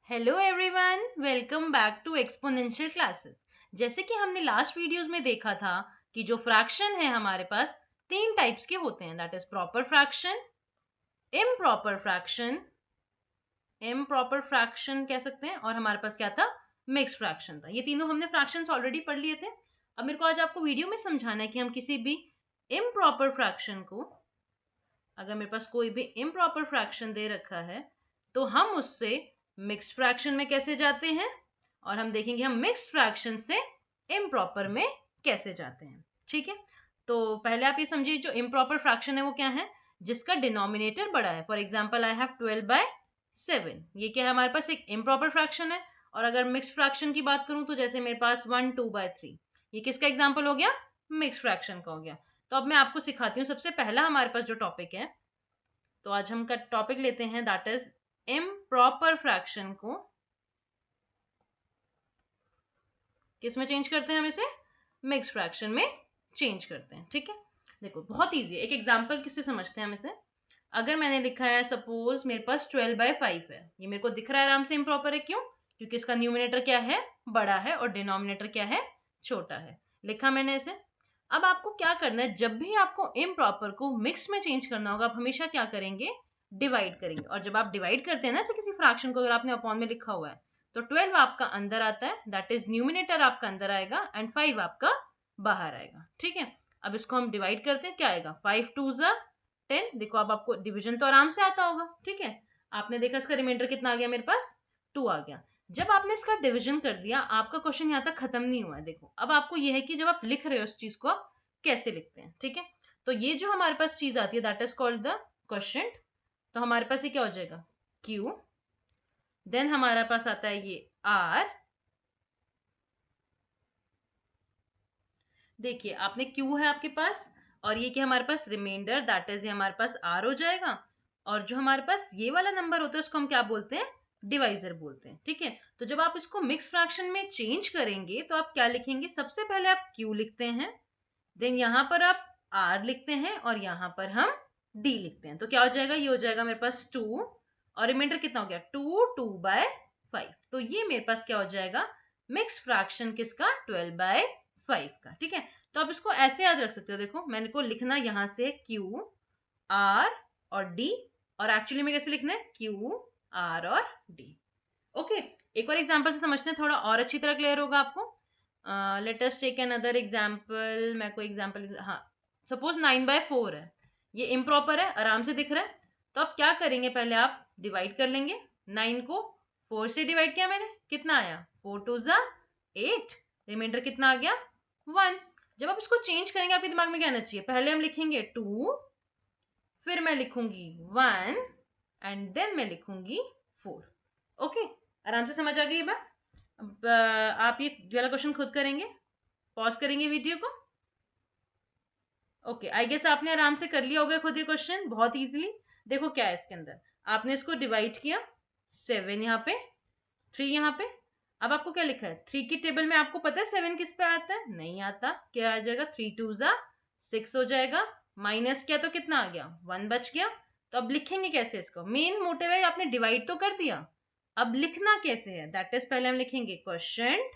Hello everyone, welcome back to exponential classes. जैसे कि हमने लास्ट वीडियोस में देखा था कि जो फ्रैक्शन है हमारे पास तीन टाइप्स के होते हैं, that is proper fraction, improper fraction, improper fraction कह सकते हैं, और हमारे पास क्या था, मिक्स्ड फ्रैक्शन था। ये तीनों हमने फ्रैक्शंस ऑलरेडी पढ़ लिए थे। अब मेरे को आज आपको वीडियो में समझाना है कि हम किसी भी इम्प्रॉपर फ्रैक्शन को, अगर मेरे पास कोई भी इम्प्रॉपर फ्रैक्शन दे रखा है तो हम उससे मिक्स्ड फ्रैक्शन में कैसे जाते हैं, और हम देखेंगे हम मिक्स्ड फ्रैक्शन से इम्प्रॉपर में कैसे जाते हैं। ठीक है, तो पहले आप ये समझिए जो इम्प्रॉपर फ्रैक्शन है वो क्या है, जिसका डिनोमिनेटर बड़ा है। फॉर एग्जाम्पल आई हैव 12/7, ये क्या है, हमारे पास एक इम्प्रॉपर फ्रैक्शन है। और अगर मिक्स्ड फ्रैक्शन की बात करूं तो जैसे मेरे पास 1/2/3, ये किसका एग्जाम्पल हो गया, मिक्स्ड फ्रैक्शन का हो गया। तो अब मैं आपको सिखाती हूँ। सबसे पहला हमारे पास जो टॉपिक है, तो आज हम का टॉपिक लेते हैं दैट इज इम्प्रॉपर फ्रैक्शन को किस में चेंज करते हैं, हम इसे मिक्स फ्रैक्शन में चेंज करते हैं। ठीक है, देखो बहुत इजी है। एक एग्जांपल किससे समझते हैं हम इसे। अगर मैंने लिखा है सपोज मेरे पास 12/5 है, ये मेरे को दिख रहा है आराम से इम्प्रॉपर है। क्यों? क्योंकि इसका न्यूमिनेटर क्या है, बड़ा है, और डिनोमिनेटर क्या है, छोटा है। लिखा मैंने इसे। अब आपको क्या करना है, जब भी आपको इम्प्रॉपर को मिक्स में चेंज करना होगा, आप हमेशा क्या करेंगे, डिवाइड करेंगे। और जब आप डिवाइड करते हैं ना ऐसे किसी फ्रैक्शन को, अगर आपने अपॉन में लिखा हुआ है तो 12 आपका अंदर आता है, दैट इज न्यूमिनेटर आपका अंदर आएगा एंड 5 आपका बाहर आएगा। ठीक है, अब इसको हम डिवाइड करते हैं, क्या आएगा, 5 2 ज़ा 10। देखो अब आपको डिवीजन तो आराम से आता होगा। ठीक है, आपने देखा इसका रिमाइंडर कितना आ गया, मेरे पास 2 आ गया। जब आपने इसका डिवीजन कर दिया, आपका क्वेश्चन यहाँ तक खत्म नहीं हुआ है। देखो अब आपको यह है कि जब आप लिख रहे हो उस चीज को आप कैसे लिखते हैं। ठीक है, तो ये जो हमारे पास चीज आती है that is called the question. तो हमारे पास ये क्या हो जाएगा, क्यू, देन हमारे पास आता है ये आर। देखिए आपने क्यू है आपके पास, और ये क्या हमारे पास रिमाइंडर, दैट इज ये हमारे पास आर हो जाएगा। और जो हमारे पास ये वाला नंबर होता है उसको हम क्या बोलते हैं, डिवाइजर बोलते हैं। ठीक है, तो जब आप इसको मिक्स फ्रैक्शन में चेंज करेंगे तो आप क्या लिखेंगे, सबसे पहले आप क्यू लिखते हैं, देन यहाँ पर आप आर लिखते हैं, और यहाँ पर हम डी लिखते हैं। तो क्या हो जाएगा, ये हो जाएगा मेरे पास 2, और रिमाइंडर कितना हो गया, 2/5। तो ये मेरे पास क्या हो जाएगा, मिक्स फ्रैक्शन किसका, 12/5 का। ठीक है, तो आप इसको ऐसे याद रख सकते हो। देखो मैंने को लिखना यहाँ से क्यू आर और डी, और एक्चुअली में कैसे लिखना है, क्यू आर और डी। ओके, एक और एग्जांपल से समझते हैं, थोड़ा और अच्छी तरह क्लियर होगा आपको। Let us take another example. मैं कोई एग्जांपल, हाँ, सपोज 9/4 है, ये इम्प्रॉपर है, आराम से दिख रहा है। तो आप क्या करेंगे, पहले आप डिवाइड कर लेंगे। 9 को 4 से डिवाइड किया मैंने, कितना आया, 4 2 ज़ा 8, रिमाइंडर कितना आ गया, 1। जब आप इसको चेंज करेंगे आपके दिमाग में क्या आना चाहिए, पहले हम लिखेंगे 2, फिर मैं लिखूंगी 1, एंड देन मैं लिखूंगी 4। ओके, आराम से समझ आ गई ये बात। अब आप ये वाला क्वेश्चन खुद करेंगे, पॉज करेंगे वीडियो को। ओके, आई गेस आपने आराम से कर लिया होगा खुद ये क्वेश्चन बहुत इजीली। देखो क्या है इसके अंदर, आपने इसको डिवाइड किया, 7 यहाँ पे, 3 यहाँ पे। अब आपको क्या लिखा है, 3 की टेबल में आपको पता है 7 किस पे आता है, नहीं आता। क्या आ जाएगा, 3 2 ज़ा 6 हो जाएगा, माइनस किया तो कितना आ गया, 1 बच गया। तो अब लिखेंगे कैसे इसको, मेन मोटिव है आपने डिवाइड तो कर दिया, अब लिखना कैसे है, दैट इज पहले हम लिखेंगे क्वेश्चन,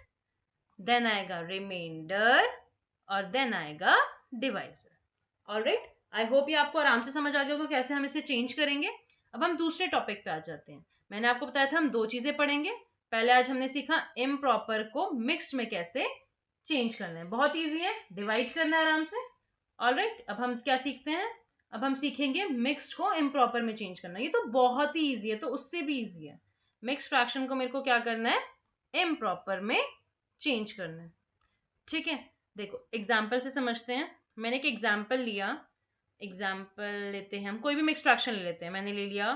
देन आएगा रिमाइंडर, और देन आएगा डिवाइजर। ऑलराइट, आई होप ये आपको आराम से समझ आ गया होगा कैसे हम इसे चेंज करेंगे। अब हम दूसरे टॉपिक पे आ जाते हैं। मैंने आपको बताया था हम दो चीजें पढ़ेंगे। पहले आज हमने सीखा इम्प्रॉपर को मिक्स्ड में कैसे चेंज करना है, बहुत इजी है, डिवाइड करना है आराम से। ऑलराइट, अब हम क्या सीखते हैं, अब हम सीखेंगे मिक्स्ड को इम्प्रॉपर में चेंज करना। ये तो बहुत ही ईजी है, तो उससे भी ईजी है। मिक्स फ्रैक्शन को मेरे को क्या करना है, इम्प्रॉपर में चेंज करना है। ठीक है, देखो एग्जाम्पल से समझते हैं। मैंने एक एग्जाम्पल लिया, एग्जाम्पल लेते हैं हम कोई भी मिक्स फ्रैक्शन ले लेते हैं। मैंने ले लिया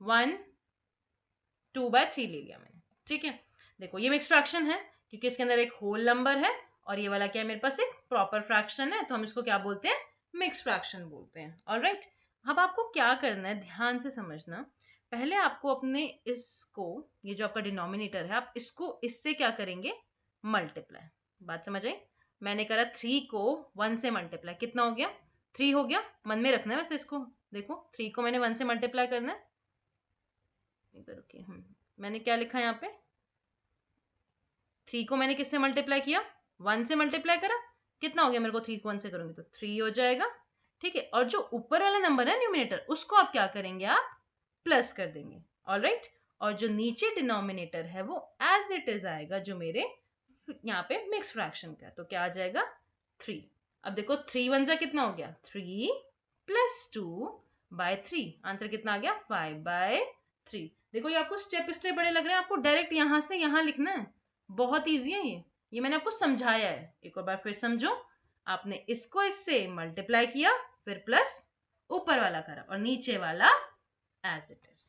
1/2/3 ले लिया मैंने। ठीक है, देखो ये मिक्स फ्रैक्शन है क्योंकि इसके अंदर एक होल नंबर है, और ये वाला क्या है, मेरे पास एक प्रॉपर फ्रैक्शन है, तो हम इसको क्या बोलते हैं, मिक्स फ्रैक्शन बोलते हैं। ऑलराइट, अब आपको क्या करना है, ध्यान से समझना। पहले आपको अपने इसको, ये जो आपका डिनोमिनेटर है, आप इसको इससे क्या करेंगे, मल्टीप्लाई। बात समझ आई, मैंने करा 3 को 1 से मल्टीप्लाई, कितना हो गया, 3 हो गया। मन में रखना है वैसे इसको, देखो 3 को मैंने 1 से मल्टीप्लाई करना है, इधर रुकिए, मैंने क्या लिखा यहाँ पे, 3 को मैंने किससे मल्टीप्लाई किया, 1 से मल्टीप्लाई करा, कितना हो गया मेरे को, 3 को 1 से करूंगी तो 3 हो जाएगा, ठीक है। और जो ऊपर वाला नंबर है न्यूमिनेटर, उसको आप क्या करेंगे, आप प्लस कर देंगे, ऑलराइट। और जो नीचे डिनोमिनेटर है वो एज इट इज आएगा, जो मेरे यहाँ पे मिक्स फ्रैक्शन का, तो क्या आ जाएगा 3। अब देखो 3 1 जा कितना हो गया, 3 प्लस 2 बाय 3, आंसर कितना आ गया 5 बाय 3। देखो ये आपको स्टेप इसलिए बड़े लग रहे हैं, आपको डायरेक्ट यहाँ से यहाँ लिखना है, बहुत ईजी है ये मैंने आपको समझाया है। एक और बार फिर समझो, आपने इसको इससे मल्टीप्लाई किया, फिर प्लस ऊपर वाला करा और नीचे वाला एज इट इज।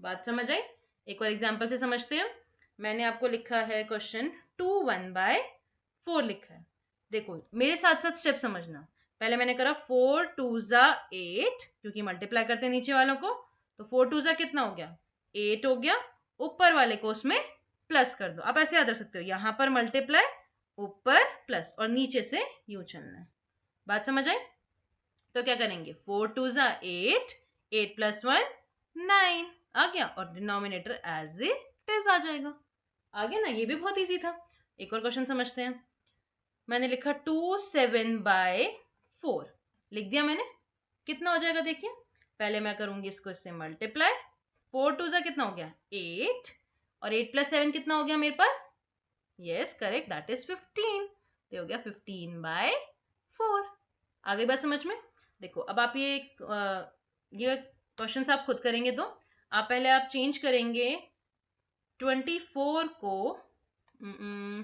बात समझ आई? एक और एग्जांपल से समझते हैं। मैंने आपको लिखा है क्वेश्चन 2 1 बाय 4 लिखा है। देखो मेरे साथ साथ स्टेप समझना। पहले मैंने करा 4 2 जा 8, क्योंकि मल्टीप्लाई करते हैं नीचे वालों को, तो 4 2 जा कितना हो गया, 8 हो गया। ऊपर वाले को उसमें प्लस कर दो, आप ऐसे याद रख सकते हो, यहां पर मल्टीप्लाई, ऊपर प्लस, और नीचे से यूं चलना है। बात समझ आई? तो क्या करेंगे, 4 2 जा 8, 8 प्लस 1 9 आ गया, और डिनोमिनेटर एज इट इज आ जाएगा। आ गया ना, ये भी बहुत इजी था। एक और क्वेश्चन समझते हैं। मैंने लिखा 2 7 बाय 4 लिख दिया मैंने, कितना हो जाएगा देखिए। पहले मैं करूंगी इसको इससे मल्टीप्लाई, 4 2 जा कितना हो गया 8, और 8 प्लस 7 कितना हो गया मेरे पास, यस करेक्ट, दैट इज 15, तो हो गया 15 बाय 4। आ गई बात समझ में? देखो अब आप ये क्वेश्चन आप खुद करेंगे, तो आप पहले आप चेंज करेंगे 24 को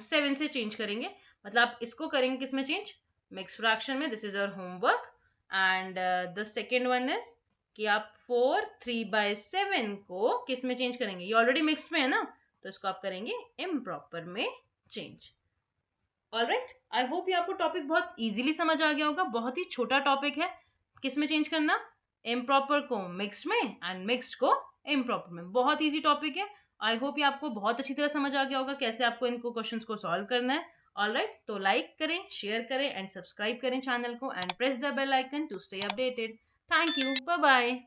7 से चेंज करेंगे, मतलब आप इसको करेंगे किस में चेंज, मिक्स फ्रैक्शन में। This is your homework. And the second one is कि आप 4 3 बाय 7 को किस में चेंज करेंगे, ये ऑलरेडी मिक्स्ड में है ना, तो इसको आप करेंगे इम्प्रॉपर में चेंज। ऑलराइट, आई होप ये आपको टॉपिक बहुत इजीली समझ आ गया होगा। बहुत ही छोटा टॉपिक है, किस में चेंज करना, इम्प्रॉपर को मिक्स्ड में एंड मिक्स्ड को इम्प्रॉपर में। बहुत इजी टॉपिक है। आई होप ये आपको बहुत अच्छी तरह समझ आ गया होगा कैसे आपको इनको क्वेश्चंस को सॉल्व करना है। ऑलराइट, तो लाइक करें, शेयर करें एंड सब्सक्राइब करें चैनल को, and press the bell icon to stay updated. Thank you, bye bye.